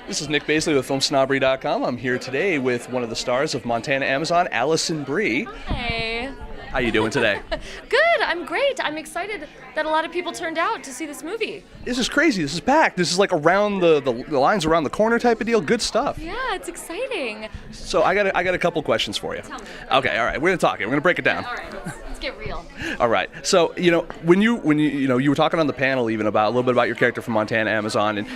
This is Nick Baisley with FilmSnobbery.com. I'm here today with one of the stars of Montana Amazon, Alison Brie. Hey. How you doing today? Good, I'm great. I'm excited that a lot of people turned out to see this movie. This is crazy. This is packed. This is like around the lines around the corner type of deal. Good stuff. Yeah, it's exciting. So I got a couple questions for you. Tell me. Okay, all right. We're gonna talk it. We're gonna break it down. All right, let's get real. All right. So, when you were talking on the panel even about a little bit about your character from Montana Amazon, and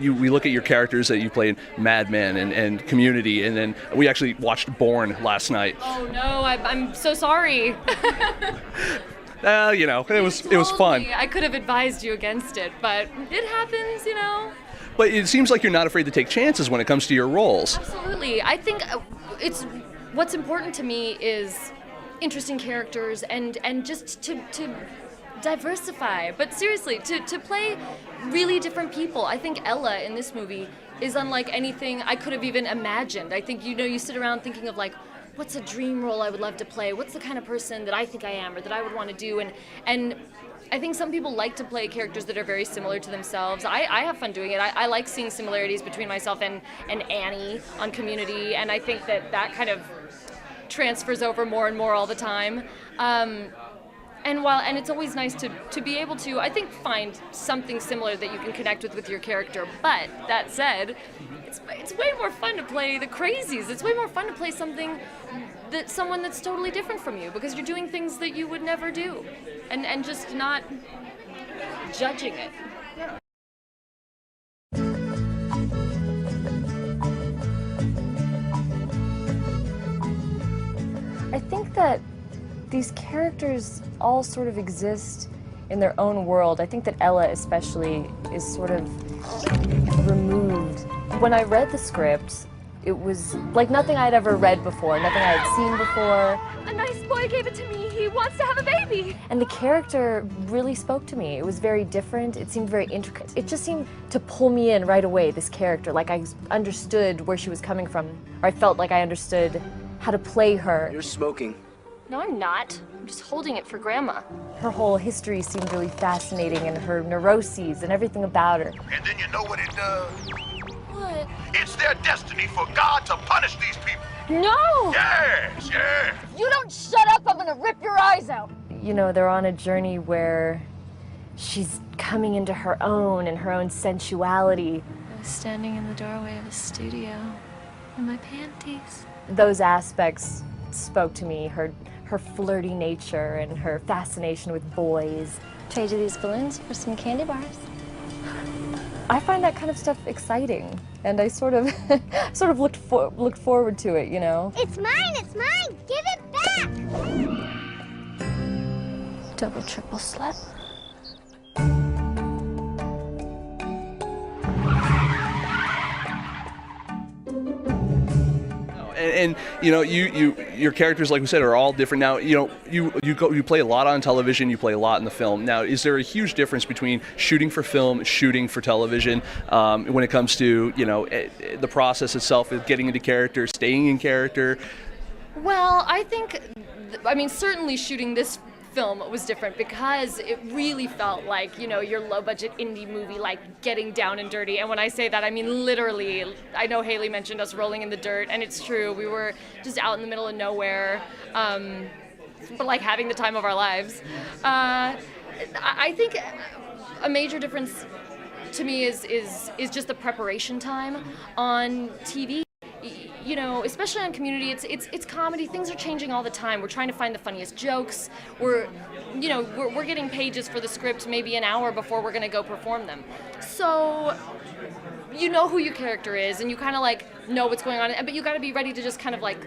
we look at your characters that you played in Mad Men and Community, and then we actually watched Born last night. Oh no, I'm so sorry. It was fun. I could have advised you against it, but it happens, But it seems like you're not afraid to take chances when it comes to your roles. Absolutely. I think what's important to me is interesting characters and just to diversify. But seriously, to play really different people. I think Ella in this movie is unlike anything I could have even imagined. I think you sit around thinking of like, what's a dream role I would love to play? What's the kind of person that I think I am or that I would want to do? And I think some people like to play characters that are very similar to themselves. I have fun doing it. I like seeing similarities between myself and Annie on Community, and I think that kind of transfers over more and more all the time. And it's always nice to be able to, I think, find something similar that you can connect with your character. But that said, it's way more fun to play the crazies. It's way more fun to play someone that's totally different from you, because you're doing things that you would never do, and just not judging it. I think that these characters all sort of exist in their own world. I think that Ella especially is sort of removed. When I read the script, it was like nothing I'd ever read before, nothing I had seen before. A nice boy gave it to me. He wants to have a baby. And the character really spoke to me. It was very different. It seemed very intricate. It just seemed to pull me in right away, this character. Like I understood where she was coming from, or I felt like I understood how to play her. You're smoking. No, I'm not. I'm just holding it for Grandma. Her whole history seemed really fascinating, and her neuroses and everything about her. And then you know what it does? What? It's their destiny for God to punish these people. No! Yes, yes. You don't shut up, I'm gonna rip your eyes out. They're on a journey where she's coming into her own and her own sensuality. I was standing in the doorway of a studio in my panties. Those aspects spoke to me, her flirty nature and her fascination with boys. Trade you these balloons for some candy bars. I find that kind of stuff exciting, and I sort of looked forward to it, It's mine, give it back. Double, triple slut. And your characters, like we said, are all different. Now, you play a lot on television, you play a lot in the film. Now, is there a huge difference between shooting for film, shooting for television, when it comes to the process itself of getting into character, staying in character? Well, I think, certainly shooting this film was different because it really felt like, your low-budget indie movie, like getting down and dirty. And when I say that, I mean literally. I know Haley mentioned us rolling in the dirt, and it's true. We were just out in the middle of nowhere, but like having the time of our lives. I think a major difference to me is just the preparation time on TV. Especially on Community, it's comedy. Things are changing all the time. We're trying to find the funniest jokes. We're getting pages for the script maybe an hour before we're going to go perform them. So you know who your character is, and you kind of like know what's going on, but you got to be ready to just kind of like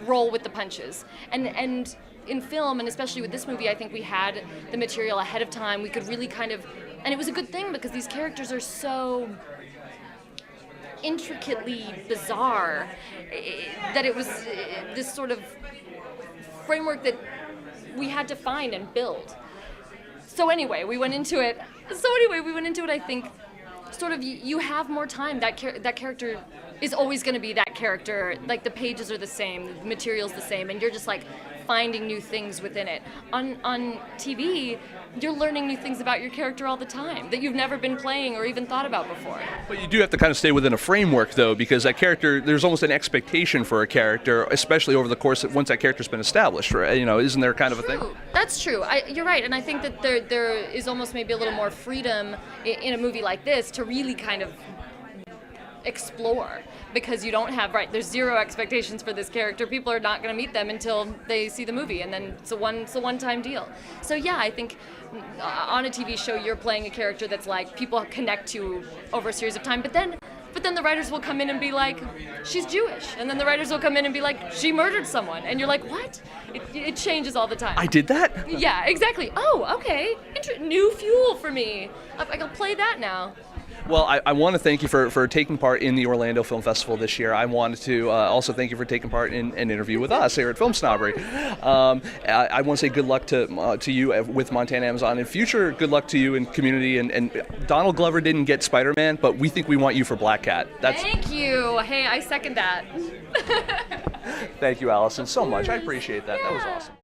roll with the punches. And in film, and especially with this movie, I think we had the material ahead of time. We could really and it was a good thing because these characters are so intricately bizarre that it was this sort of framework that we had to find and build. So anyway, we went into it, I think, sort of you have more time. That character is always going to be that character. Like the pages are the same, the material's the same, and you're just like finding new things within it. On TV, you're learning new things about your character all the time that you've never been playing or even thought about before. But you do have to kind of stay within a framework, though, because that character, there's almost an expectation for a character, especially over the course of once that character's been established, right? Isn't there kind of a thing? That's true. You're right, and I think that there is almost maybe a little more freedom in a movie like this to really kind of explore, because you don't have, there's zero expectations for this character. People are not going to meet them until they see the movie, and then it's a one-time deal. So yeah, I think on a TV show you're playing a character that's like people connect to over a series of time, but then the writers will come in and be like, she's Jewish, and then the writers will come in and be like, she murdered someone, and you're like, what? It changes all the time. I did that? Yeah, exactly. Oh, okay. New fuel for me. I can play that now. Well, I want to thank you for taking part in the Orlando Film Festival this year. I wanted to also thank you for taking part in an interview with us here at Film Snobbery. I want to say good luck to you with Montana Amazon. In future, good luck to you in Community. And Donald Glover didn't get Spider-Man, but we think we want you for Black Cat. Thank you. Hey, I second that. Thank you, Alison, so much. I appreciate that. That was awesome.